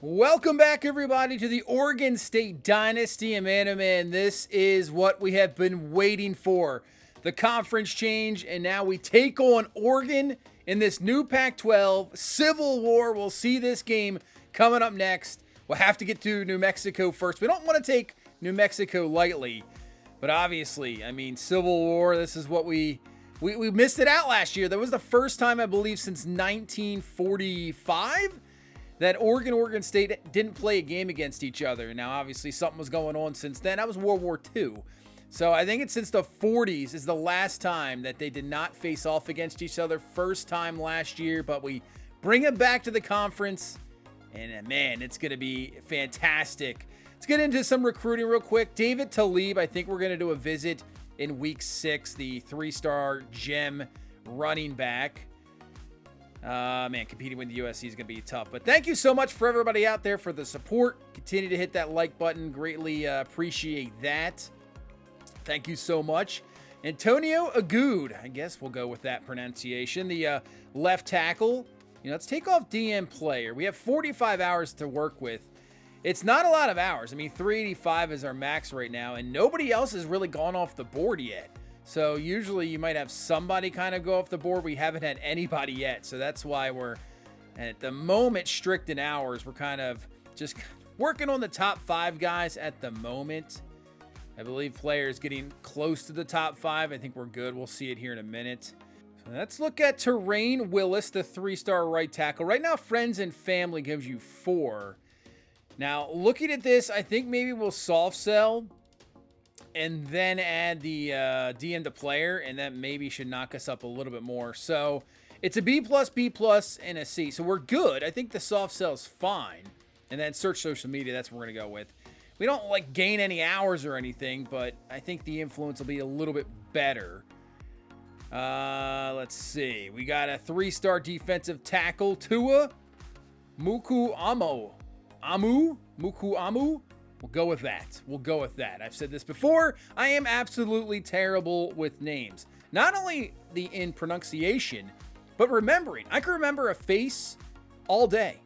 Welcome back, everybody, to the Oregon State Dynasty. And man, oh man, this is what we have been waiting for. The conference change, and now we take on Oregon in this new Pac-12 Civil War. We'll see this game coming up next. We'll have to get to New Mexico first. We don't want to take New Mexico lightly, but obviously, I mean, Civil War, this is what we missed it out last year. That was the first time, I believe, since 1945 that Oregon State didn't play a game against each other. Now, obviously, something was going on since then. That was World War II. So I think it's since the 40s is the last time that they did not face off against each other. First time last year, but we bring it back to the conference. And man, it's going to be fantastic. Let's get into some recruiting real quick. David Talib, I think we're going to do a visit in week 6, the 3-star gem running back. Man, competing with the USC is going to be tough. But thank you so much for everybody out there for the support. Continue to hit that like button. Greatly appreciate that. Thank you so much. Antonio Agood, I guess we'll go with that pronunciation. The left tackle. Let's take off DM player. We have 45 hours to work with. It's not a lot of hours. I mean, 385 is our max right now, and nobody else has really gone off the board yet. So usually you might have somebody kind of go off the board. We haven't had anybody yet. So that's why we're, at the moment, strict in hours. We're kind of just working on the top 5 guys at the moment. I believe players getting close to the top 5. I think we're good. We'll see it here in a minute. So let's look at Terrain Willis, the 3-star right tackle. Right now, Friends and Family gives you 4. Now, looking at this, I think maybe we'll soft sell and then add the DM to player, and that maybe should knock us up a little bit more. So it's a B+, B+, and a C. So we're good. I think the soft sell is fine. And then search social media, that's what we're going to go with. We don't gain any hours or anything, but I think the influence will be a little bit better. Let's see. We got a 3-star defensive tackle, Tua Mukuamu. Mukuamu. We'll go with that. I've said this before. I am absolutely terrible with names. Not only in pronunciation, but remembering. I can remember a face all day.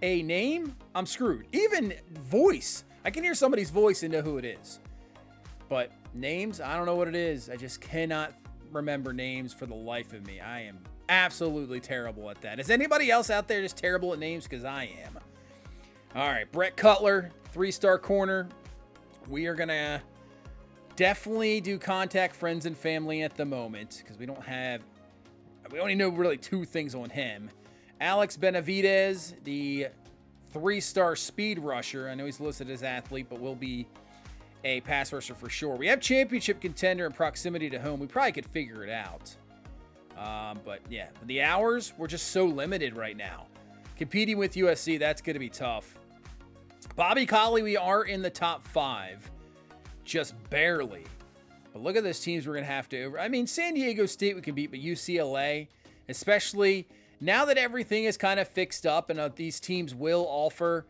A name, I'm screwed. Even voice. I can hear somebody's voice and know who it is. But names, I don't know what it is. I just cannot remember names for the life of me. I am absolutely terrible at that. Is anybody else out there just terrible at names? Because I am. All right, Brett Cutler, 3-star corner. We are going to definitely do contact Friends and Family at the moment because we only know really 2 things on him. Alex Benavidez, the 3-star speed rusher. I know he's listed as athlete, but will be a pass rusher for sure. We have championship contender in proximity to home. We probably could figure it out. But yeah, the hours, we're just so limited right now. Competing with USC, that's going to be tough. Bobby Colley, we are in the top 5. Just barely. But look at those teams we're going to have to. I mean, San Diego State we can beat, but UCLA, especially now that everything is kind of fixed up and these teams will offer,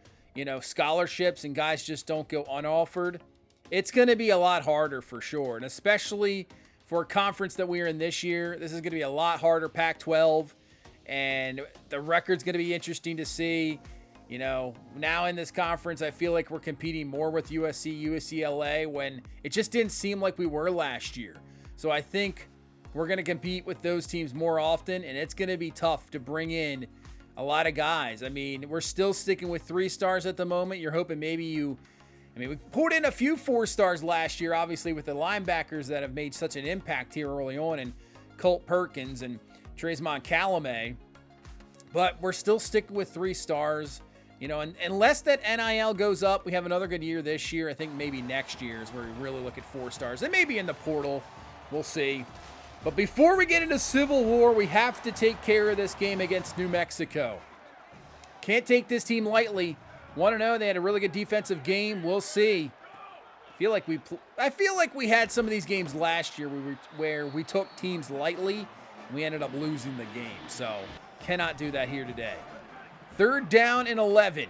scholarships and guys just don't go unoffered, it's going to be a lot harder for sure. And especially for a conference that we are in this year, this is going to be a lot harder, Pac-12. And the record's going to be interesting to see. Now in this conference, I feel like we're competing more with USC, UCLA when it just didn't seem like we were last year. So I think we're going to compete with those teams more often, and it's going to be tough to bring in a lot of guys. I mean, we're still sticking with 3 stars at the moment. You're hoping we pulled in a few 4 stars last year, obviously, with the linebackers that have made such an impact here early on, and Colt Perkins and Tresmont Calumet. But we're still sticking with 3 stars. And unless that NIL goes up, we have another good year this year. I think maybe next year is where we really look at 4 stars. And maybe in the portal. We'll see. But before we get into Civil War, we have to take care of this game against New Mexico. Can't take this team lightly. 1-0. They had a really good defensive game. We'll see. I feel like we had some of these games last year where we took teams lightly. And we ended up losing the game. So cannot do that here today. 3rd down and 11.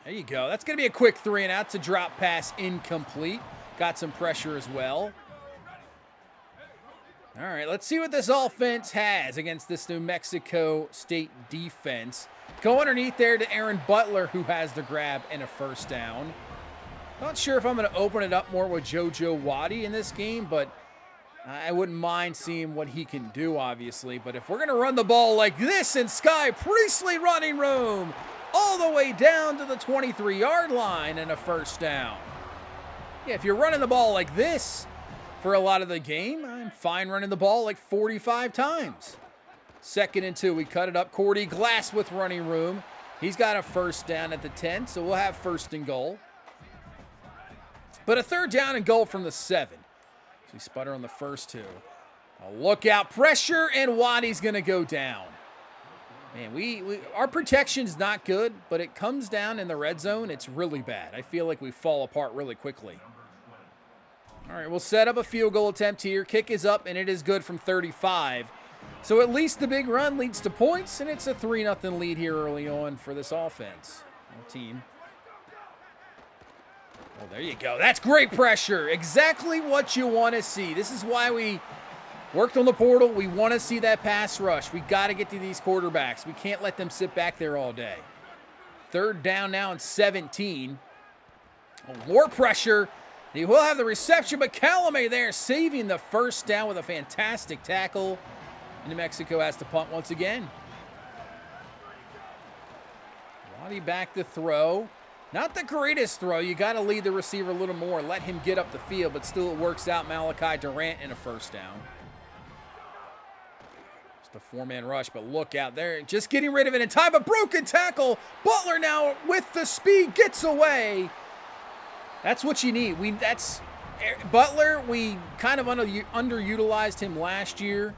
There you go. That's going to be a quick 3 and out. It's a drop pass incomplete. Got some pressure as well. All right, let's see what this offense has against this New Mexico State defense. Go underneath there to Aaron Butler, who has the grab and a first down. Not sure if I'm going to open it up more with JoJo Waddie in this game, but I wouldn't mind seeing what he can do, obviously. But if we're going to run the ball like this in Sky Priestley running room, all the way down to the 23-yard line and a first down. Yeah, if you're running the ball like this for a lot of the game, I'm fine running the ball like 45 times. 2nd and 2, we cut it up. Cordy Glass with running room. He's got a first down at the 10, so we'll have 1st and goal. But a 3rd down and goal from the 7. So we sputter on the first 2. A look out, pressure, and Waddie's going to go down. Man, our protection's not good, but it comes down in the red zone. It's really bad. I feel like we fall apart really quickly. All right, we'll set up a field goal attempt here. Kick is up, and it is good from 35. So at least the big run leads to points, and it's a 3-0 lead here early on for this offense. Team. Oh, there you go. That's great pressure. Exactly what you want to see. This is why we worked on the portal. We want to see that pass rush. We got to get to these quarterbacks. We can't let them sit back there all day. 3rd down now and 17. Oh, more pressure. He will have the reception, but Calumet there saving the first down with a fantastic tackle. New Mexico has to punt once again. Waddie back to throw. Not the greatest throw. You got to lead the receiver a little more. Let him get up the field, but still it works out. Malachi Durant in a first down. Just a 4-man rush, but look out there. Just getting rid of it in time. A broken tackle. Butler now with the speed gets away. That's what you need. Butler, we kind of underutilized him last year.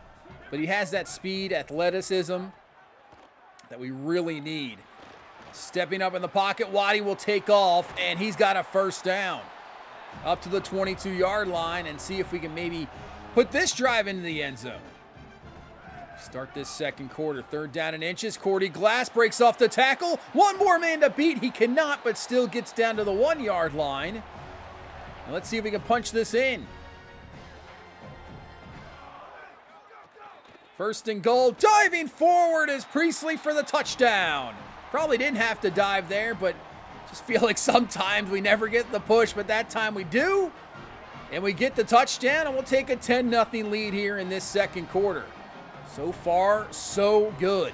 But he has that speed, athleticism that we really need. Stepping up in the pocket, Waddie will take off, and he's got a first down. Up to the 22-yard line, and see if we can maybe put this drive into the end zone. Start this 2nd quarter, 3rd down and inches. Cordy Glass breaks off the tackle. One more man to beat. He cannot, but still gets down to the 1-yard line. And let's see if we can punch this in. 1st and goal, diving forward is Priestley for the touchdown. Probably didn't have to dive there, but just feel like sometimes we never get the push, but that time we do. And we get the touchdown, and we'll take a 10-0 lead here in this 2nd quarter. So far, so good.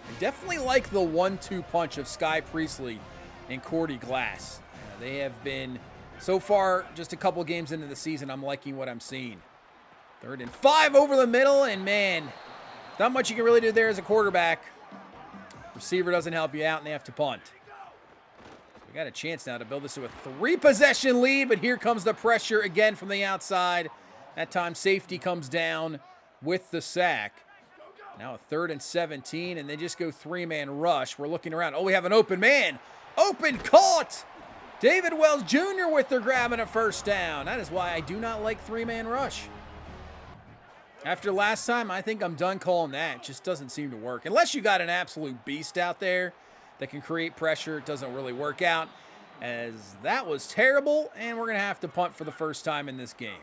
I definitely like the 1-2 punch of Sky Priestley and Cordy Glass. They have been, so far, just a couple games into the season, I'm liking what I'm seeing. 3rd and 5 over the middle, and man, not much you can really do there as a quarterback. Receiver doesn't help you out, and they have to punt. We got a chance now to build this to a 3-possession lead, but here comes the pressure again from the outside. That time safety comes down with the sack. Now a 3rd and 17, and they just go 3-man rush. We're looking around. Oh, we have an open man. Open, caught. David Wells Jr. with their grab and a first down. That is why I do not like 3-man rush. After last time, I think I'm done calling that. It just doesn't seem to work. Unless you got an absolute beast out there that can create pressure, it doesn't really work out. As that was terrible, and we're going to have to punt for the first time in this game.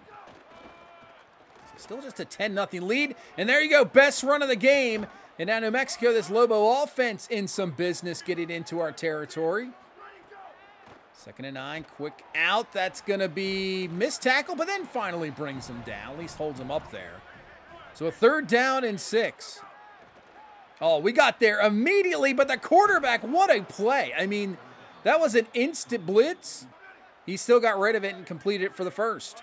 Still just a 10-0 lead. And there you go, best run of the game. And now New Mexico, this Lobo offense in some business getting into our territory. 2nd and 9, quick out. That's going to be missed tackle, but then finally brings him down. At least holds him up there. So a 3rd down and 6. Oh, we got there immediately, but the quarterback, what a play. I mean, that was an instant blitz. He still got rid of it and completed it for the first.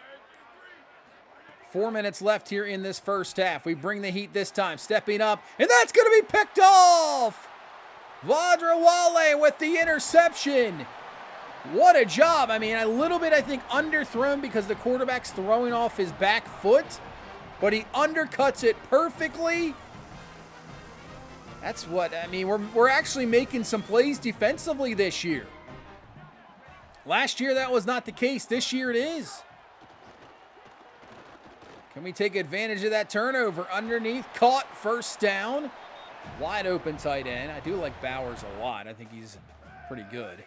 4 minutes left here in this first half. We bring the heat this time, stepping up, and that's going to be picked off. Vadrawale with the interception. What a job. I mean, a little bit, I think, underthrown because the quarterback's throwing off his back foot, but he undercuts it perfectly. That's what, I mean, we're actually making some plays defensively this year. Last year, that was not the case. This year, it is. Can we take advantage of that turnover? Underneath, caught, first down. Wide open tight end. I do like Bowers a lot. I think he's pretty good.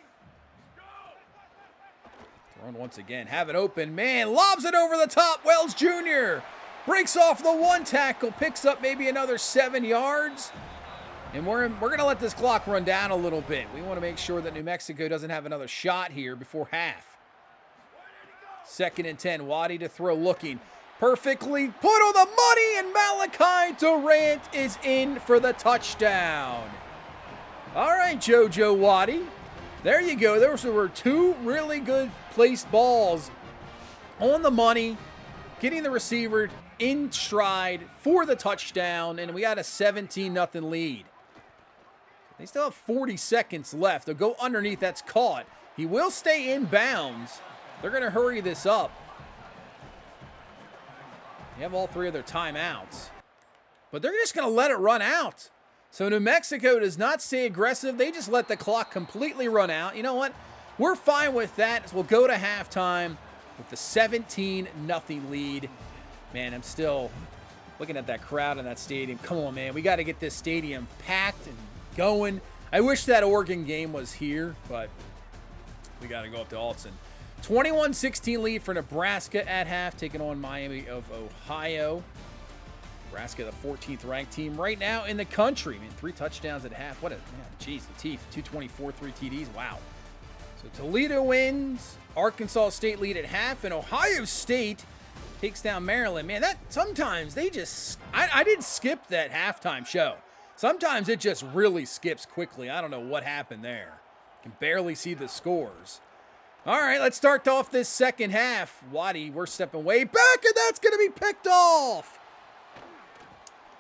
Run once again. Have it open. Man, lobs it over the top. Wells Jr. breaks off the one tackle. Picks up maybe another 7 yards. And we're going to let this clock run down a little bit. We want to make sure that New Mexico doesn't have another shot here before half. 2nd and 10. Waddy to throw, looking. Perfectly put on the money, and Malachi Durant is in for the touchdown. All right, JoJo Waddy. There you go. Those were 2 really good placed balls on the money, getting the receiver in stride for the touchdown, and we got a 17-0 lead. They still have 40 seconds left. They'll go underneath. That's caught. He will stay in bounds. They're going to hurry this up. They have all 3 of their timeouts. But they're just going to let it run out. So New Mexico does not stay aggressive. They just let the clock completely run out. You know what? We're fine with that. We'll go to halftime with the 17-0 lead. Man, I'm still looking at that crowd in that stadium. Come on, man. We got to get this stadium packed and going. I wish that Oregon game was here, but we got to go up to Alton. 21-16 lead for Nebraska at half, taking on Miami of Ohio. Nebraska, the 14th ranked team right now in the country. I mean, 3 touchdowns at half. What a, geez, Latif, 224, 3 TDs. Wow. So Toledo wins. Arkansas State lead at half, and Ohio State takes down Maryland. Man, that sometimes they just, I did skip that halftime show. Sometimes it just really skips quickly. I don't know what happened there. Can barely see the scores. All right, let's start off this second half. Waddy, we're stepping way back, and that's going to be picked off.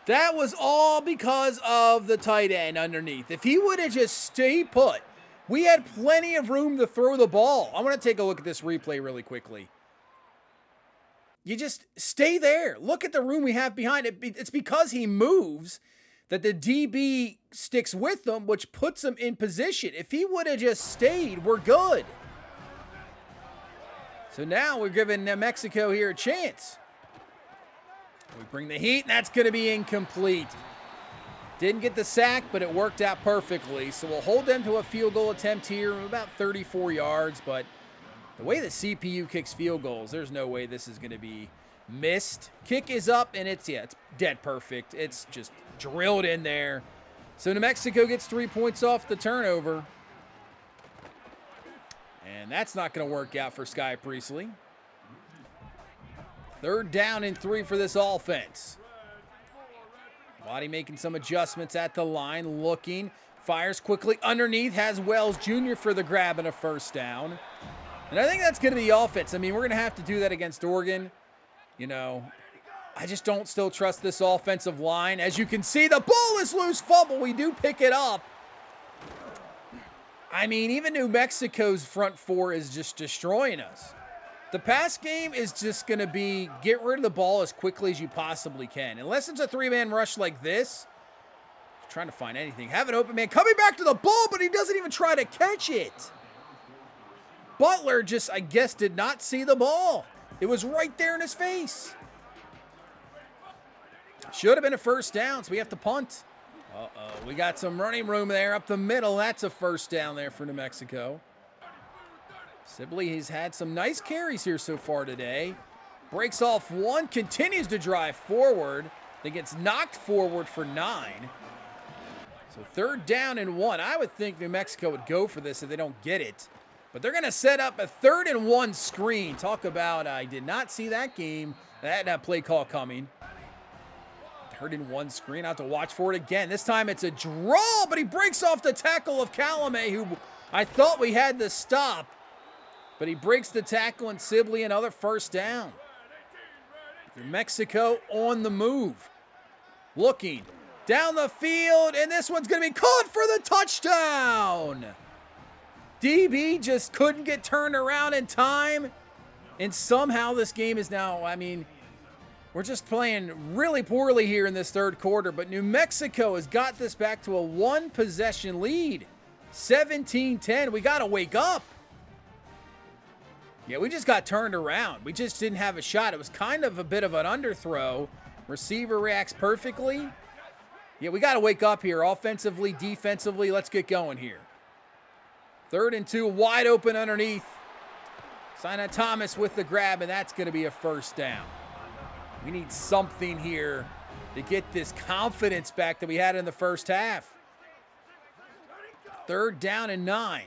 That was all because of the tight end underneath. If he would have just stayed put, we had plenty of room to throw the ball. I want to take a look at this replay really quickly. You just stay there. Look at the room we have behind it. It's because he moves that the DB sticks with him, which puts him in position. If he would have just stayed, we're good. So now we're giving New Mexico here a chance. We bring the heat, and that's going to be incomplete. Didn't get the sack, but it worked out perfectly. So we'll hold them to a field goal attempt here of about 34 yards. But the way the CPU kicks field goals, there's no way this is going to be missed. Kick is up, and it's dead perfect. It's just drilled in there. So New Mexico gets 3 points off the turnover. And that's not going to work out for Sky Priestley. 3rd down and 3 for this offense. Waddy making some adjustments at the line, looking, fires quickly underneath, has Wells Jr. for the grab and a 1st down. And I think that's going to be the offense. I mean, we're going to have to do that against Oregon. You know, I just don't still trust this offensive line. As you can see, the ball is loose, fumble. We do pick it up. I mean, even New Mexico's front 4 is just destroying us. The pass game is just going to be get rid of the ball as quickly as you possibly can. Unless it's a 3-man rush like this. I'm trying to find anything. Have it open, man. Coming back to the ball, but he doesn't even try to catch it. Butler just, I guess, did not see the ball. It was right there in his face. Should have been a 1st down, so we have to punt. Uh-oh, we got some running room there up the middle. That's a 1st down there for New Mexico. Sibley has had some nice carries here so far today. Breaks off 1, continues to drive forward. Then gets knocked forward for 9. So 3rd down and 1. I would think New Mexico would go for this if they don't get it. But they're going to set up a 3rd and 1 screen. Talk about, I did not see that play call coming. 3rd and 1 screen. I have to watch for it again. This time it's a draw, but he breaks off the tackle of Calumet, who I thought we had to stop. But he breaks the tackle, and Sibley another 1st down. New Mexico on the move. Looking down the field, and this one's going to be caught for the touchdown. DB just couldn't get turned around in time. And somehow this game is now, I mean, we're just playing really poorly here in this 3rd quarter. But New Mexico has got this back to a 1-possession lead. 17-10. We got to wake up. Yeah, we just got turned around. We just didn't have a shot. It was kind of a bit of an underthrow. Receiver reacts perfectly. Yeah, we got to wake up here offensively, defensively. Let's get going here. 3rd and 2, wide open underneath. Sinai Thomas with the grab, and that's going to be a first down. We need something here to get this confidence back that we had in the first half. 3rd down and 9.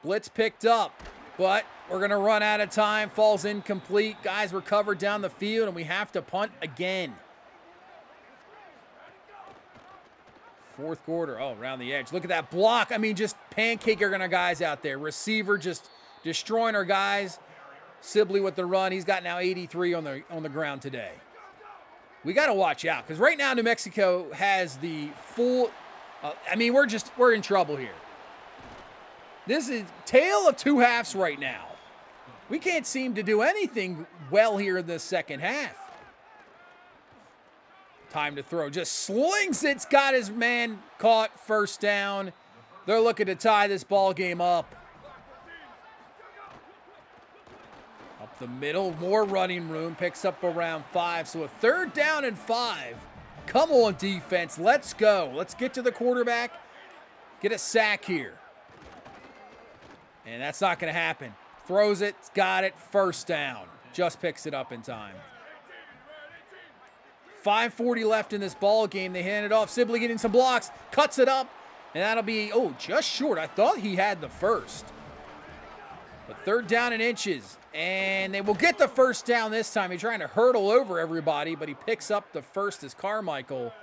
Blitz picked up, but we're going to run out of time. Falls incomplete. Guys were covered down the field, and we have to punt again. 4th quarter. Oh, around the edge. Look at that block. I mean, just pancaking our guys out there. Receiver just destroying our guys. Sibley with the run. He's got now 83 on the ground today. We got to watch out because right now New Mexico has the full. I mean, we're in trouble here. This is tale of two halves right now. We can't seem to do anything well here in the second half. Time to throw. Just slings it. Got his man caught. First down. They're looking to tie this ball game up. Up the middle. More running room. Picks up around 5. So a 3rd down and 5. Come on, defense. Let's go. Let's get to the quarterback. Get a sack here. And that's not going to happen. Throws it. Got it. First down. Just picks it up in time. 5:40 left in this ball game. They hand it off. Sibley getting some blocks. Cuts it up. And that'll be, just short. I thought he had the first. But 3rd down and inches. And they will get the first down this time. He's trying to hurdle over everybody, but he picks up the first as Carmichael.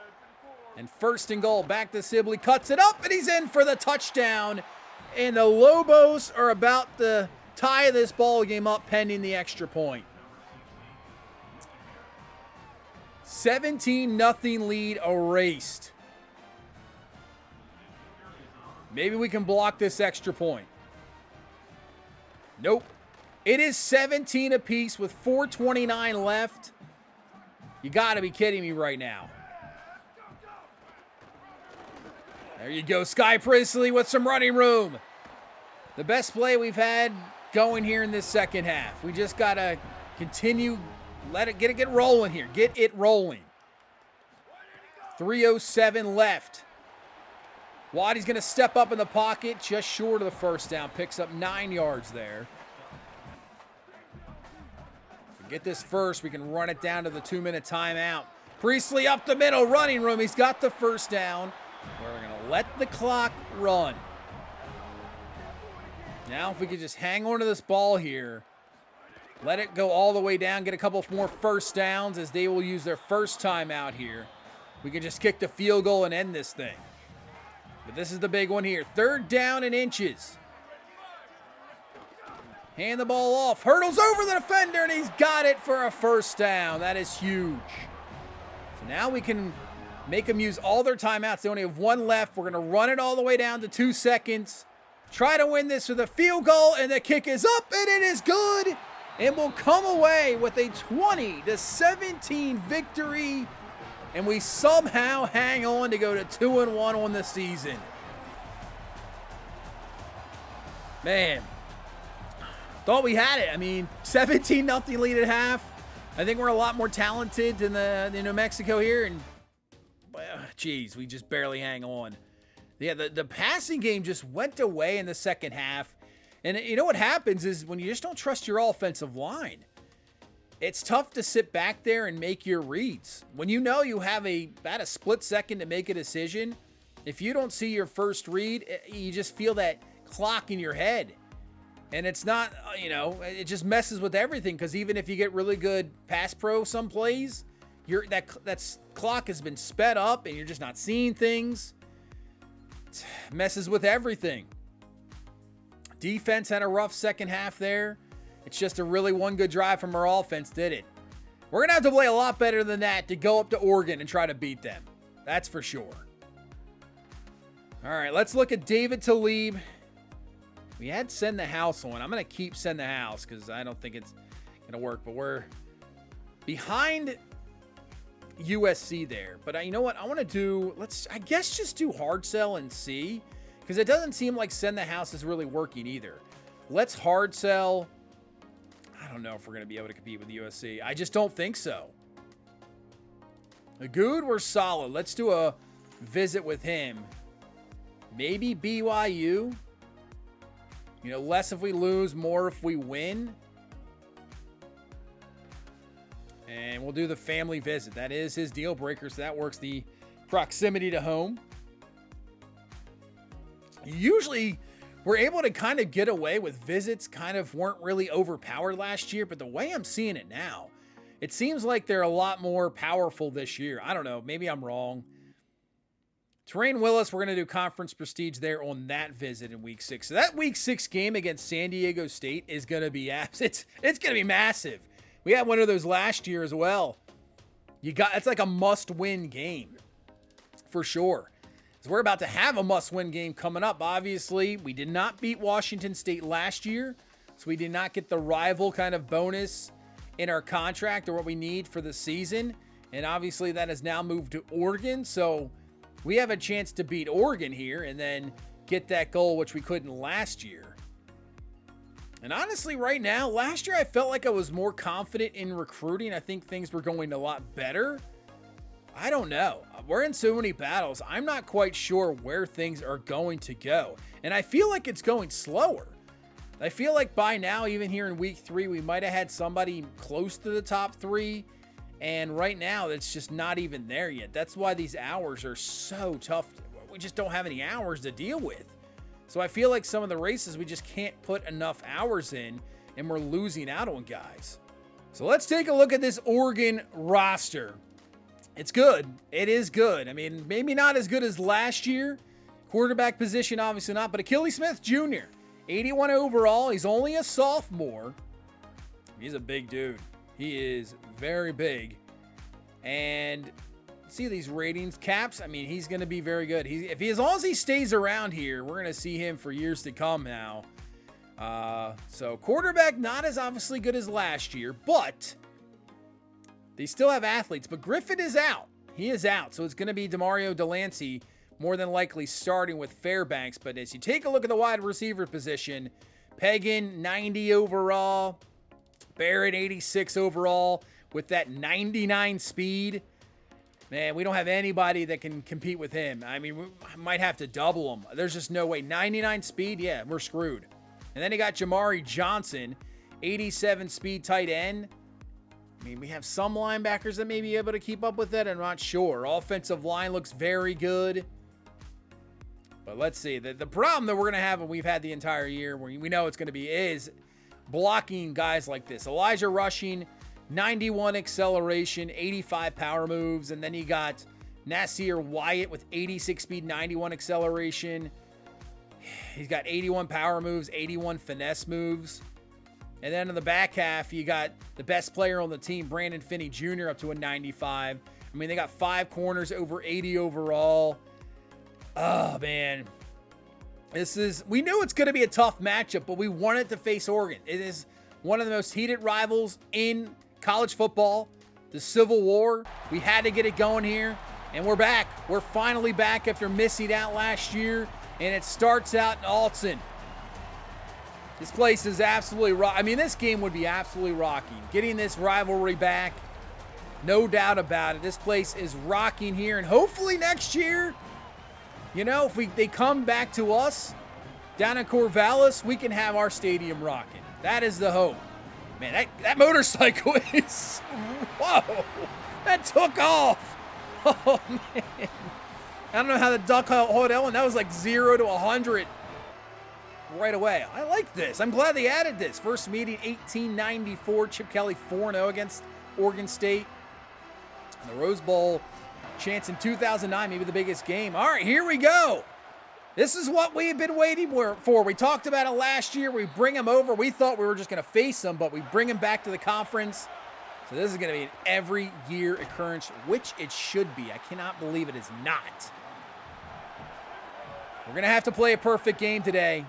And 1st and goal. Back to Sibley. Cuts it up, and he's in for the touchdown. And the Lobos are about to tie this ball game up pending the extra point. 17-0 lead erased. Maybe we can block this extra point. Nope. It is 17 apiece with 4:29 left. You got to be kidding me right now. There you go. Sky Priestley with some running room. The best play we've had going here in this second half. We just got to continue. Get rolling here. Get it rolling. 3:07 left. Waddy's going to step up in the pocket just short of the first down. Picks up 9 yards there. If we get this first, we can run it down to the 2-minute timeout. Priestley up the middle, running room. He's got the first down. We're going to let the clock run. Now if we could just hang on to this ball here. Let it go all the way down. Get a couple more first downs as they will use their first timeout here. We can just kick the field goal and end this thing. But this is the big one here. 3rd down and inches. Hand the ball off. Hurdles over the defender, and he's got it for a first down. That is huge. So now we can make them use all their timeouts. They only have 1 left. We're going to run it all the way down to 2 seconds. Try to win this with a field goal, and the kick is up, and it is good. And we'll come away with a 20-17 victory. And we somehow hang on to go to 2-1 on the season. Man, thought we had it. I mean, 17-0 lead at half. I think we're a lot more talented than the New Mexico here. And, geez, we just barely hang on. Yeah, the passing game just went away in the second half. And you know what happens is when you just don't trust your offensive line, it's tough to sit back there and make your reads. When you know you have about a split second to make a decision, if you don't see your first read, you just feel that clock in your head. And it's not, it just messes with everything because even if you get really good pass pro some plays, that clock has been sped up and you're just not seeing things. It messes with everything. Defense had a rough second half there. It's just a really one good drive from our offense did it. We're going to have to play a lot better than that to go up to Oregon and try to beat them. That's for sure. All right, let's look at David Talib. We had Send the House on. I'm going to keep Send the House because I don't think it's going to work. But we're behind USC there. But you know what? I want to do, I guess just do hard sell and see. Because it doesn't seem like Send the House is really working either. Let's hard sell. I don't know if we're going to be able to compete with USC. I just don't think so. Good, we're solid. Let's do a visit with him. Maybe BYU. Less if we lose, more if we win. And we'll do the family visit. That is his deal breaker, so that works the proximity to home. Usually, we're able to kind of get away with visits, kind of weren't really overpowered last year, but the way I'm seeing it now, it seems like they're a lot more powerful this year. I don't know. Maybe I'm wrong. Terrain Willis, we're going to do conference prestige there on that visit in week 6. So that week 6 game against San Diego State is going to be it's going to be massive. We had one of those last year as well. It's like a must-win game for sure. So we're about to have a must-win game coming up. Obviously, we did not beat Washington State last year, so we did not get the rival kind of bonus in our contract or what we need for the season. And obviously, that has now moved to Oregon, so we have a chance to beat Oregon here and then get that goal, which we couldn't last year. And honestly, right now, last year I felt like I was more confident in recruiting. I think things were going a lot better. I don't know. We're in so many battles. I'm not quite sure where things are going to go. And I feel like it's going slower. I feel like by now, even here in week 3, we might have had somebody close to the top 3. And right now, it's just not even there yet. That's why these hours are so tough. We just don't have any hours to deal with. So I feel like some of the races, we just can't put enough hours in, and we're losing out on guys. So let's take a look at this Oregon roster. It's good. It is good. I mean, maybe not as good as last year. Quarterback position, obviously not. But Achilles Smith Jr., 81 overall. He's only a sophomore. He's a big dude. He is very big. And see these ratings, caps. I mean, he's going to be very good. As long as he stays around here, we're going to see him for years to come now. So quarterback, not as obviously good as last year, but they still have athletes. But Griffin is out. He is out. So it's going to be Demario Delancey more than likely starting with Fairbanks. But as you take a look at the wide receiver position, Pagan, 90 overall. Barrett, 86 overall with that 99 speed. Man, we don't have anybody that can compete with him. I mean, we might have to double him. There's just no way. 99 speed, yeah, we're screwed. And then you got Jamari Johnson, 87 speed tight end. I mean, we have some linebackers that may be able to keep up with that. I'm not sure. Offensive line looks very good. But let's see. The problem that we're going to have, and we've had the entire year, we know it's going to be, is blocking guys like this. Elijah Rushing, 91 acceleration, 85 power moves. And then you got Nasir Wyatt with 86 speed, 91 acceleration. He's got 81 power moves, 81 finesse moves. And then in the back half, you got the best player on the team, Brandon Finney Jr., up to a 95. I mean, they got 5 corners over 80 overall. Oh, man. We knew it's going to be a tough matchup, but we wanted to face Oregon. It is one of the most heated rivals in college football, the Civil War. We had to get it going here, and we're back. We're finally back after missing out last year, and it starts out in Alton. This place is absolutely I mean, this game would be absolutely rocking. Getting this rivalry back, no doubt about it. This place is rocking here, and hopefully next year, you know, if they come back to us down in Corvallis, we can have our stadium rocking. That is the hope. Man, that motorcycle is, whoa, that took off. Oh, man. I don't know how the duck hold that one. That was like 0 to 100 right away. I like this. I'm glad they added this. First meeting, 1894. Chip Kelly 4-0 against Oregon State. The Rose Bowl chance in 2009, maybe the biggest game. All right, here we go. This is what we've been waiting for. We talked about it last year. We bring them over. We thought we were just going to face them, but we bring them back to the conference. So this is going to be an every year occurrence, which it should be. I cannot believe it is not. We're going to have to play a perfect game today.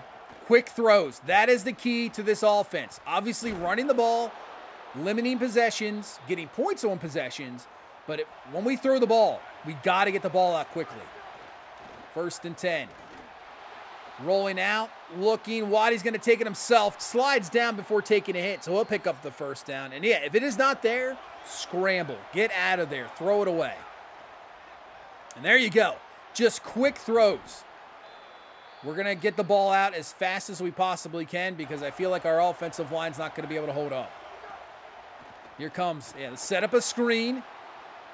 Quick throws. That is the key to this offense. Obviously, running the ball, limiting possessions, getting points on possessions. But when we throw the ball, we got to get the ball out quickly. 1st and 10. Rolling out, looking. Waddy's going to take it himself. Slides down before taking a hit, so he'll pick up the 1st down. And yeah, if it is not there, scramble. Get out of there. Throw it away. And there you go. Just quick throws. We're going to get the ball out as fast as we possibly can because I feel like our offensive line's not going to be able to hold up. Here comes, set up a screen.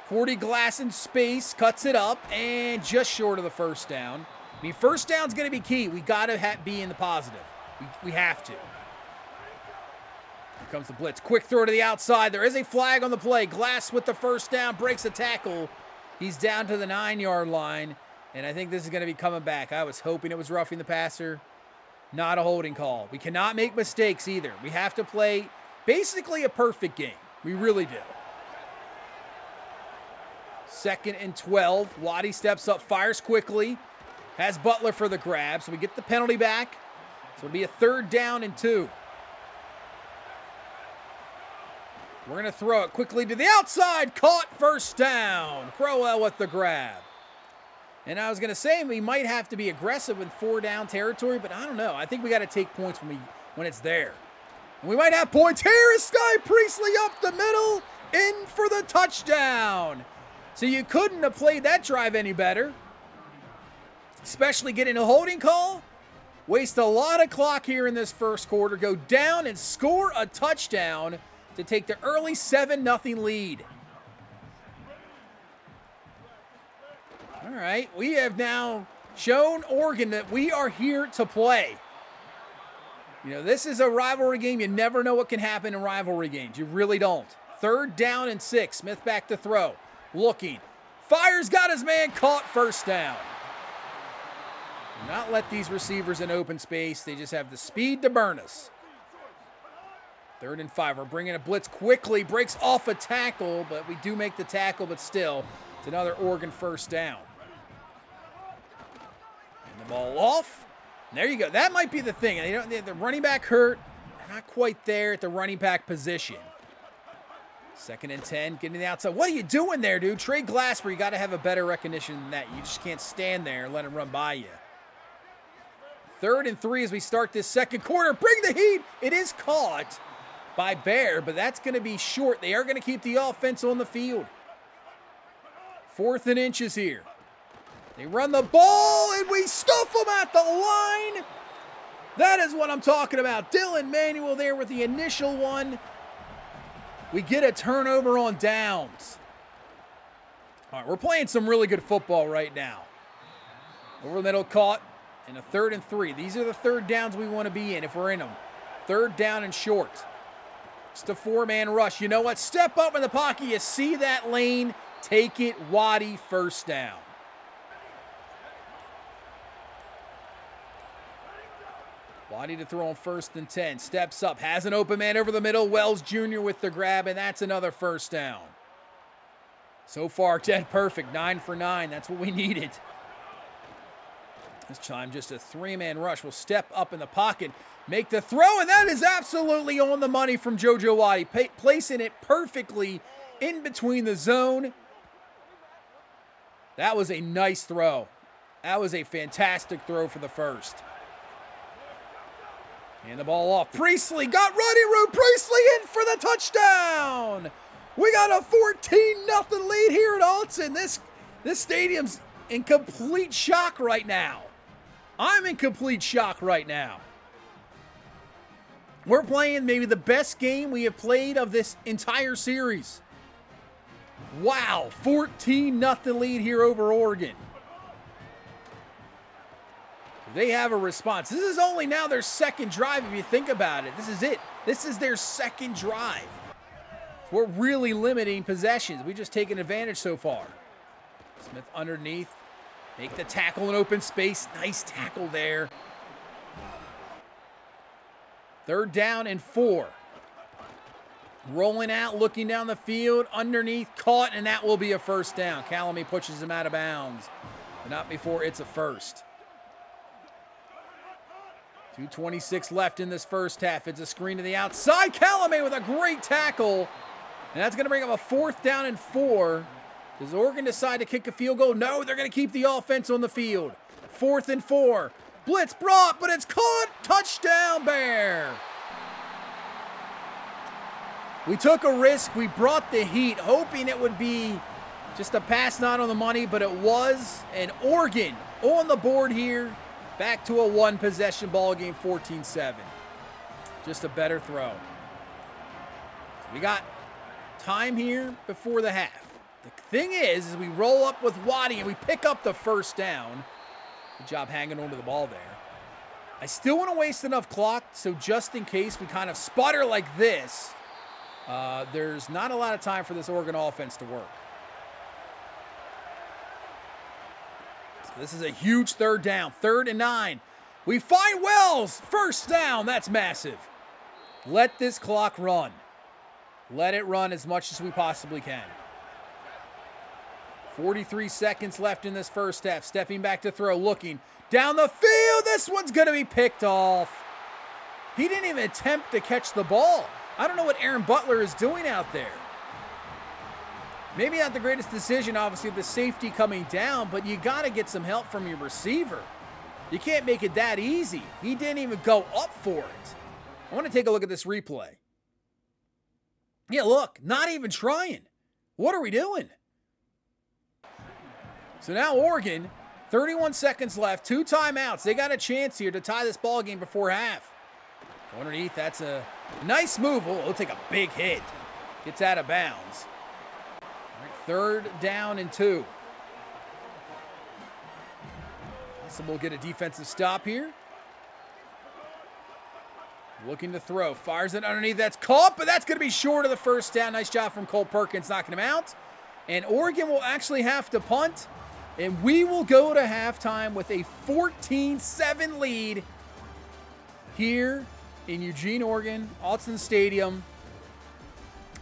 Cordy Glass in space, cuts it up, and just short of the first down. I mean, first down's going to be key. We got to be in the positive. We have to. Here comes the blitz. Quick throw to the outside. There is a flag on the play. Glass with the first down, breaks a tackle. He's down to the 9-yard line, and I think this is going to be coming back. I was hoping it was roughing the passer. Not a holding call. We cannot make mistakes either. We have to play basically a perfect game. We really do. 2nd and 12. Waddy steps up, fires quickly. Has Butler for the grab, so we get the penalty back. So it'll be a 3rd down and 2. We're going to throw it quickly to the outside. Caught, first down. Crowell with the grab. And I was going to say we might have to be aggressive in 4-down territory, but I don't know. I think we got to take points when it's there. And we might have points. Here is Sky Priestley up the middle, in for the touchdown. So you couldn't have played that drive any better. Especially getting a holding call. Waste a lot of clock here in this first quarter. Go down and score a touchdown to take the early 7-0 lead. All right, we have now shown Oregon that we are here to play. You know, this is a rivalry game. You never know what can happen in rivalry games. You really don't. 3rd down and 6. Smith back to throw. Looking. Fires, got his man, caught, first down. Do not let these receivers in open space. They just have the speed to burn us. 3rd and 5. We're bringing a blitz quickly. Breaks off a tackle, but we do make the tackle, but still, it's another Oregon first down. And the ball off. And there you go. That might be the thing. The running back hurt. They're not quite there at the running back position. 2nd and 10, getting to the outside. What are you doing there, dude? Trey Glasper, you got to have a better recognition than that. You just can't stand there and let him run by you. 3rd and 3 as we start this second quarter. Bring the heat. It is caught by Bear, but that's going to be short. They are going to keep the offense on the field. 4th and inches here. They run the ball, and we stuff them at the line. That is what I'm talking about. Dylan Manuel there with the initial one. We get a turnover on downs. All right, we're playing some really good football right now. Over the middle, caught, and a 3rd and 3. These are the 3rd downs we want to be in if we're in them. 3rd down and short. Just a 4-man rush. You know what? Step up in the pocket. You see that lane. Take it, Waddy, first down. Waddy to throw on 1st and 10. Steps up. Has an open man over the middle. Wells Jr. with the grab, and that's another first down. So far, dead perfect. 9 for 9. That's what we needed. This time, just a 3-man rush. We'll step up in the pocket, make the throw, and that is absolutely on the money from JoJo Waddy. Placing it perfectly in between the zone. That was a nice throw. That was a fantastic throw for the first. And the ball off. Priestley got running room. Priestley in for the touchdown. We got a 14-0 lead here at Alton. This stadium's in complete shock right now. I'm in complete shock right now. We're playing maybe the best game we have played of this entire series. Wow, 14-0 lead here over Oregon. They have a response. This is only now their 2nd drive if you think about it. This is it. This is their 2nd drive. We're really limiting possessions. We've just taken advantage so far. Smith underneath. Make the tackle in open space. Nice tackle there. 3rd down and 4. Rolling out, looking down the field. Underneath, caught, and that will be a first down. Calamie pushes him out of bounds. But not before it's a first. 2:26 left in this first half. It's a screen to the outside. Calamie with a great tackle. And that's going to bring up a 4th down and 4. Does Oregon decide to kick a field goal? No, they're going to keep the offense on the field. 4th and 4. Blitz brought, but it's caught. Touchdown, Bear. We took a risk. We brought the heat, hoping it would be just a pass not on the money, but it was. And Oregon on the board here. Back to a 1-possession ball game, 14-7. Just a better throw. We got time here before the half. The thing is we roll up with Waddy and we pick up the first down. Good job hanging onto the ball there. I still want to waste enough clock, so just in case we kind of sputter like this, there's not a lot of time for this Oregon offense to work. So this is a huge third down, 3rd and 9. We find Wells, first down, that's massive. Let this clock run. Let it run as much as we possibly can. 43 seconds left in this first half. Stepping back to throw, looking down the field. This one's going to be picked off. He didn't even attempt to catch the ball. I don't know what Aaron Butler is doing out there. Maybe not the greatest decision, obviously, with the safety coming down, but you got to get some help from your receiver. You can't make it that easy. He didn't even go up for it. I want to take a look at this replay. Yeah, look, not even trying. What are we doing? So now Oregon, 31 seconds left, 2 timeouts. They got a chance here to tie this ball game before half. Go underneath, that's a nice move. Oh, it'll take a big hit. Gets out of bounds. All right, 3rd down and 2. So we'll get a defensive stop here. Looking to throw, fires it underneath, that's caught, but that's going to be short of the first down. Nice job from Cole Perkins knocking him out. And Oregon will actually have to punt, and we will go to halftime with a 14-7 lead here in Eugene, Oregon, Autzen Stadium.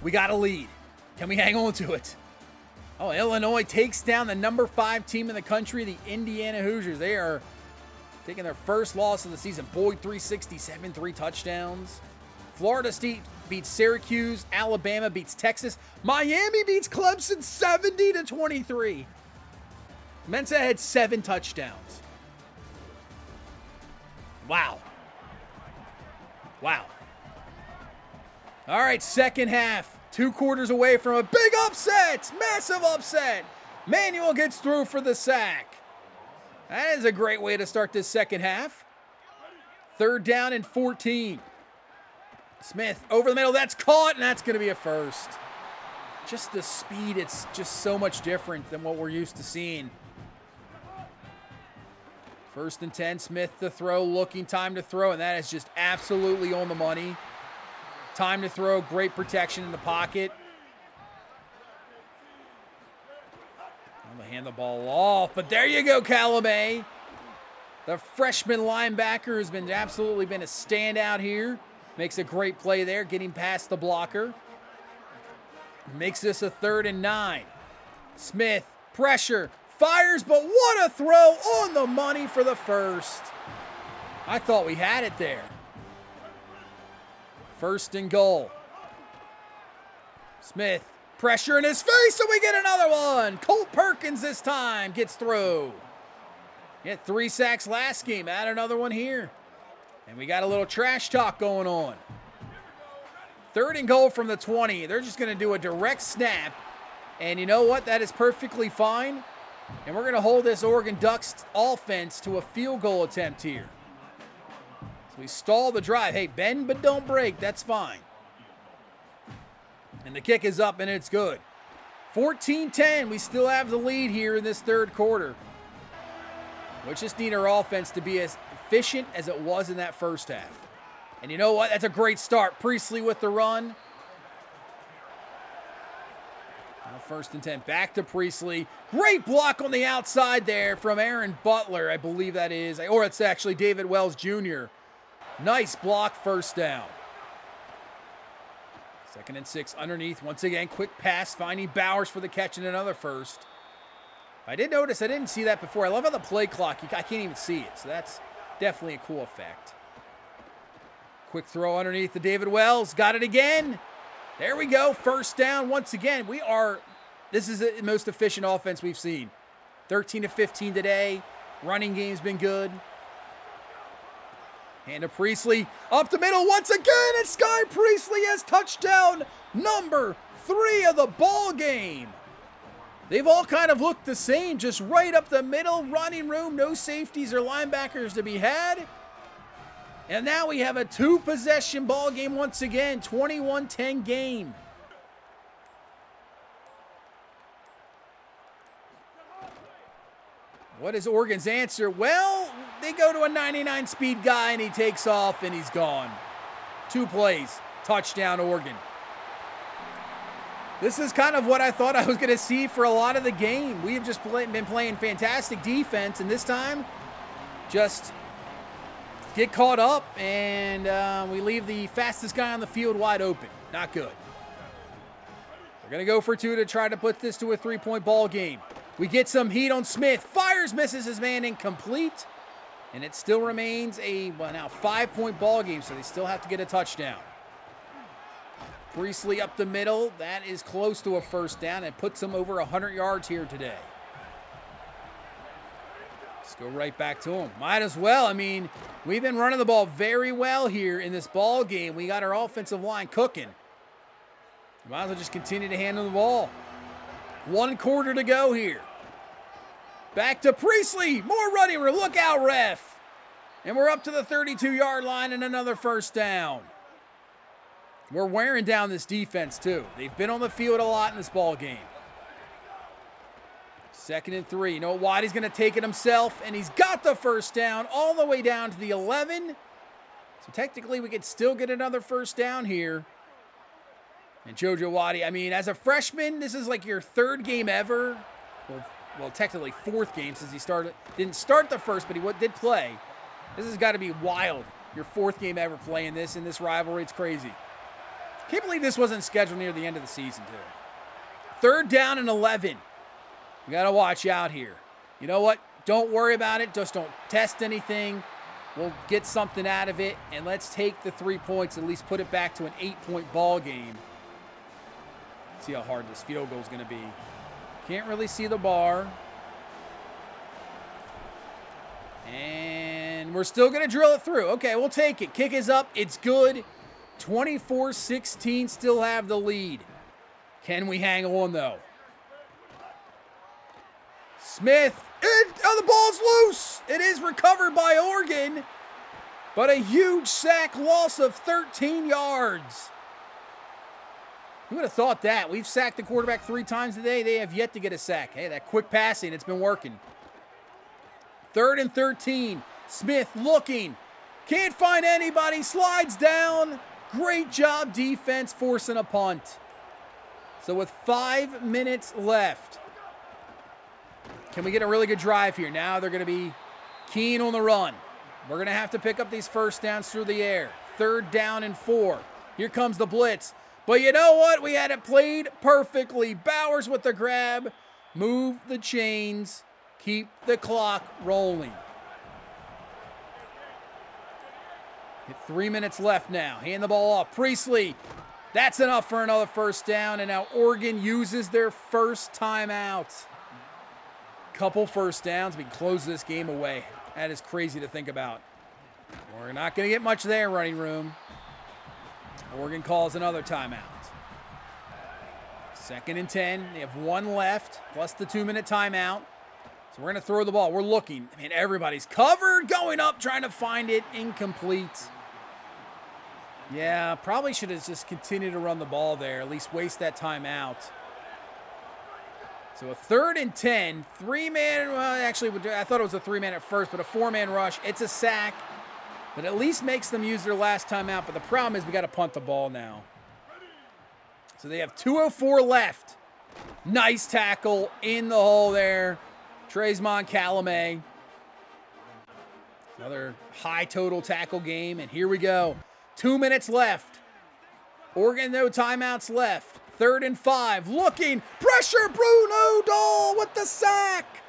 We got a lead. Can we hang on to it? Oh, Illinois takes down the number 5 team in the country, the Indiana Hoosiers. They are taking their first loss of the season. Boyd 367, 3 touchdowns. Florida State beats Syracuse. Alabama beats Texas. Miami beats Clemson 70-23. Mensa had 7 touchdowns. Wow. Wow. All right, second half. 2 quarters away from a big upset. Massive upset. Manuel gets through for the sack. That is a great way to start this second half. 3rd down and 14. Smith over the middle. That's caught, and that's going to be a first. Just the speed, it's just so much different than what we're used to seeing. 1st and 10. Smith to throw, looking, time to throw, and that is just absolutely on the money. Time to throw, great protection in the pocket. I'm going to hand the ball off, but there you go, Calamay. The freshman linebacker has absolutely been a standout here. Makes a great play there, getting past the blocker. Makes this a 3rd and 9. Smith, pressure, fires, but what a throw on the money for the first. I thought we had it there. 1st and goal. Smith, pressure in his face, and we get another one. Colt Perkins this time gets through. He had 3 sacks last game. Add another one here. And we got a little trash talk going on. 3rd and goal from the 20. They're just going to do a direct snap. And you know what? That is perfectly fine. And we're going to hold this Oregon Ducks offense to a field goal attempt here. So we stall the drive. Hey, bend but don't break. That's fine. And the kick is up and it's good. 14-10. We still have the lead here in this 3rd quarter. We just need our offense to be as efficient as it was in that first half. And you know what? That's a great start. Priestley with the run. Now 1st and 10. Back to Priestley. Great block on the outside there from Aaron Butler, I believe that is. Or it's actually David Wells Jr. Nice block, 1st down. 2nd and 6 underneath. Once again, quick pass, finding Bowers for the catch and another first. I did notice, I didn't see that before. I love how the play clock, I can't even see it. So that's definitely a cool effect. Quick throw underneath to David Wells. Got it again. There we go. 1st down once again. This is the most efficient offense we've seen. 13-15 today. Running game's been good. Hand to Priestley, up the middle once again, and Sky Priestley has touchdown number 3 of the ball game. They've all kind of looked the same, just right up the middle, running room, no safeties or linebackers to be had. And now we have a 2-possession ball game once again, 21-10 game. What is Oregon's answer? Well, they go to a 99 speed guy and he takes off and he's gone. 2 plays. Touchdown, Oregon. This is kind of what I thought I was going to see for a lot of the game. We have just been playing fantastic defense, and this time, just get caught up, and we leave the fastest guy on the field wide open. Not good. They're going to go for 2 to try to put this to a 3-point ball game. We get some heat on Smith. Fires, misses his man, incomplete. And it still remains a, now 5-point ball game, so they still have to get a touchdown. Priestley up the middle. That is close to a first down. It puts them over 100 yards here today. Let's go right back to him. Might as well. I mean, we've been running the ball very well here in this ball game. We got our offensive line cooking. Might as well just continue to handle the ball. 1 quarter to go here. Back to Priestley. More running room. Look out, ref. And we're up to the 32-yard line and another first down. We're wearing down this defense, too. They've been on the field a lot in this ball game. 2nd and 3. You know what? Waddy's going to take it himself, and he's got the first down all the way down to the 11. So technically, we could still get another first down here. And JoJo Waddy, I mean, as a freshman, this is like your 3rd game ever. Well, technically 4th game since he didn't start the first, but he did play. This has got to be wild. Your 4th game ever playing this in this rivalry. It's crazy. Can't believe this wasn't scheduled near the end of the season, too. 3rd down and 11. We got to watch out here. You know what? Don't worry about it. Just don't test anything. We'll get something out of it, and let's take the 3 points, at least put it back to an 8-point ball game. See how hard this field goal is going to be. Can't really see the bar. And we're still going to drill it through. Okay, we'll take it. Kick is up. It's good. 24-16, still have the lead. Can we hang on, though? Smith, the ball's loose. It is recovered by Oregon, but a huge sack loss of 13 yards. Who would have thought that? We've sacked the quarterback 3 times today. They have yet to get a sack. Hey, that quick passing, it's been working. 3rd and 13. Smith looking. Can't find anybody. Slides down. Great job defense forcing a punt. So with 5 minutes left, can we get a really good drive here? Now they're going to be keen on the run. We're going to have to pick up these first downs through the air. 3rd down and 4. Here comes the blitz. But you know what? We had it played perfectly. Bowers with the grab. Move the chains. Keep the clock rolling. 3 minutes left now. Hand the ball off. Priestley. That's enough for another first down. And now Oregon uses their first timeout. Couple first downs. We can close this game away. That is crazy to think about. We're not going to get much there, running room. Oregon calls another timeout. 2nd and 10. They have 1 left, plus the 2-minute timeout. So we're going to throw the ball. We're looking. I mean, everybody's covered, going up, trying to find it. Incomplete. Yeah, probably should have just continued to run the ball there, at least waste that timeout. So a 3rd and 10. 3-man, well, actually, I thought it was a 3-man at first, but a 4-man rush. It's a sack. But at least makes them use their last timeout. But the problem is we got to punt the ball now. So they have 2:04 left. Nice tackle in the hole there. Tresmont Calumet. Another high total tackle game. And here we go. 2 minutes left. Oregon, no timeouts left. 3rd and 5. Looking. Pressure. Bruno Dahl with the sack.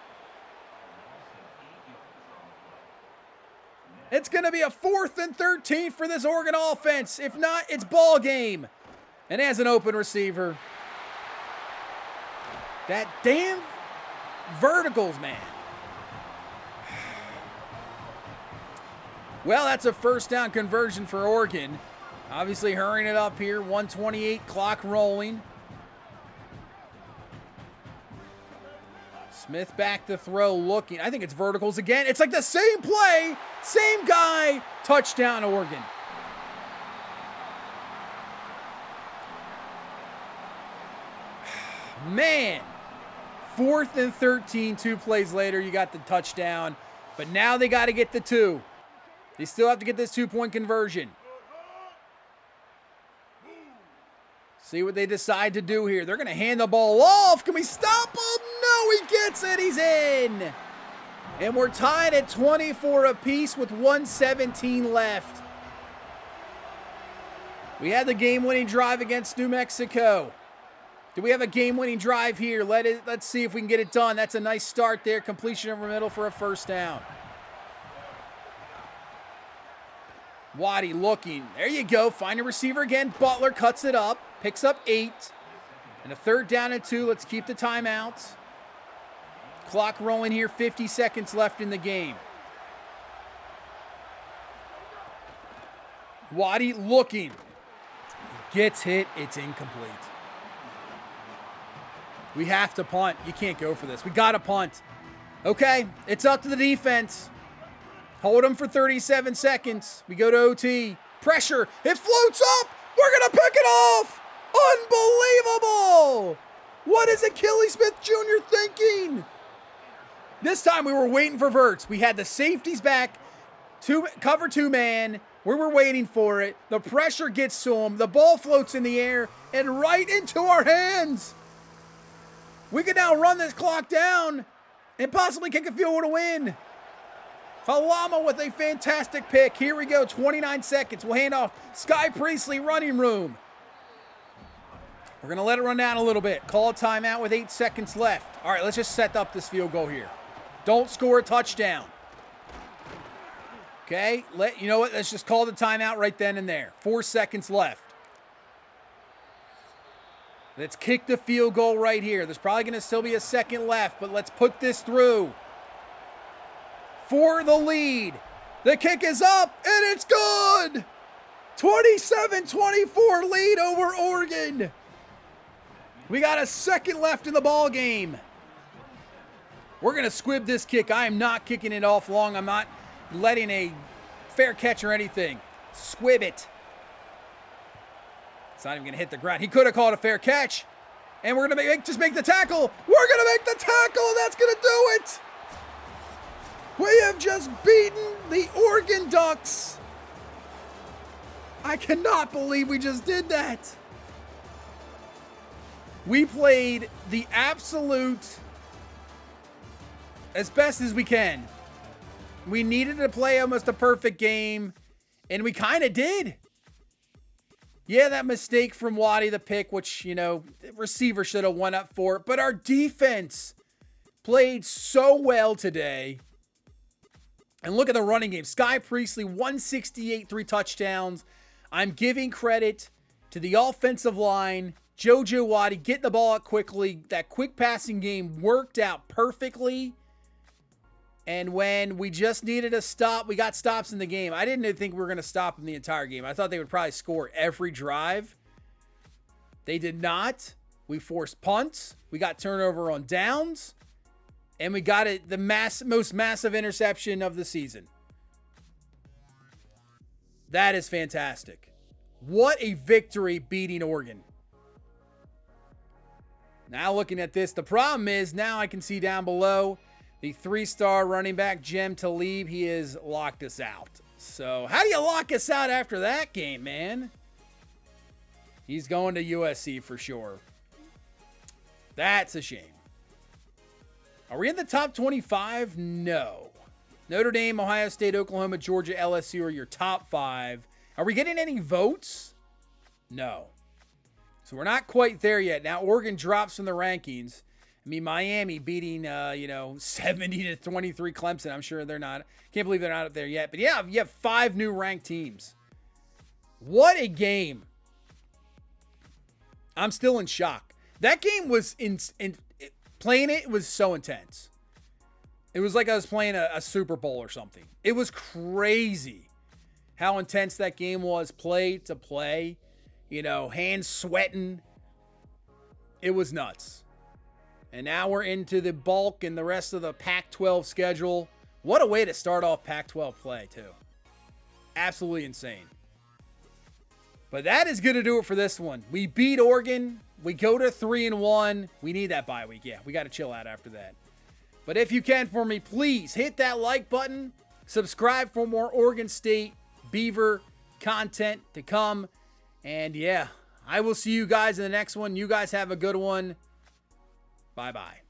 It's going to be a 4th and 13 for this Oregon offense. If not, it's ball game. And as an open receiver, that damn verticals, man. Well, that's a first down conversion for Oregon. Obviously hurrying it up here. 1:28, clock rolling. Smith back to throw, looking. I think it's verticals again. It's like the same play, same guy. Touchdown, Oregon. Man, 4th and 13, 2 plays later, you got the touchdown. But now they got to get the 2. They still have to get this 2-point conversion. See what they decide to do here. They're going to hand the ball off. Can we stop him? No, he gets it. He's in. And we're tied at 24 apiece with 1:17 left. We had the game-winning drive against New Mexico. Do we have a game-winning drive here? Let's see if we can get it done. That's a nice start there. Completion over middle for a first down. Waddy looking. There you go. Find a receiver again. Butler cuts it up. Picks up 8. And a 3rd down and 2. Let's keep the timeout. Clock rolling here. 50 seconds left in the game. Waddy looking. Gets hit. It's incomplete. We have to punt. You can't go for this. We got to punt. Okay, it's up to the defense. Hold them for 37 seconds. We go to OT. Pressure. It floats up. We're going to pick it off. Unbelievable. What is Achilles Smith Jr. thinking? This time we were waiting for Verts. We had the safeties back. Cover 2-man. We were waiting for it. The pressure gets to him. The ball floats in the air and right into our hands. We can now run this clock down and possibly kick a field goal to win. Halama with a fantastic pick. Here we go, 29 seconds. We'll hand off Sky Priestley, running room. We're going to let it run down a little bit. Call a timeout with 8 seconds left. All right, let's just set up this field goal here. Don't score a touchdown. Okay, you know what? Let's just call the timeout right then and there. 4 seconds left. Let's kick the field goal right here. There's probably going to still be a second left, but let's put this through. For the lead. The kick is up, and it's good. 27-24 lead over Oregon. We got a second left in the ball game. We're going to squib this kick. I am not kicking it off long. I'm not letting a fair catch or anything. Squib it. It's not even going to hit the ground. He could have called a fair catch. And we're going to just make the tackle. We're going to make the tackle. That's going to do it. We have just beaten the Oregon Ducks. I cannot believe we just did that. We played the absolute as best as we can. We needed to play almost a perfect game, and we kind of did. Yeah, that mistake from Waddy, the pick, which, the receiver should have went up for it. But our defense played so well today. And look at the running game. Sky Priestley, 168, 3 touchdowns. I'm giving credit to the offensive line. JoJo Waddy getting the ball out quickly. That quick passing game worked out perfectly. And when we just needed a stop, we got stops in the game. I didn't think we were going to stop them the entire game. I thought they would probably score every drive. They did not. We forced punts. We got turnover on downs. And we got it the most massive interception of the season. That is fantastic. What a victory beating Oregon. Now looking at this, the problem is now I can see down below the 3-star running back, Jem Talib. He has locked us out. So how do you lock us out after that game, man? He's going to USC for sure. That's a shame. Are we in the top 25? No. Notre Dame, Ohio State, Oklahoma, Georgia, LSU are your top 5. Are we getting any votes? No. So we're not quite there yet. Now Oregon drops from the rankings. I mean, Miami beating, 70-23 Clemson. I'm sure they're not. Can't believe they're not up there yet. But yeah, you have 5 new ranked teams. What a game. I'm still in shock. That game was playing it was so intense. It was like I was playing a Super Bowl or something. It was crazy how intense that game was, play to play. Hands sweating. It was nuts. And now we're into the bulk and the rest of the Pac-12 schedule. What a way to start off Pac-12 play, too. Absolutely insane. But that is going to do it for this one. We beat Oregon. We go to 3-1. We need that bye week. Yeah, we got to chill out after that. But if you can for me, please hit that like button. Subscribe for more Oregon State Beaver content to come. And yeah, I will see you guys in the next one. You guys have a good one. Bye-bye.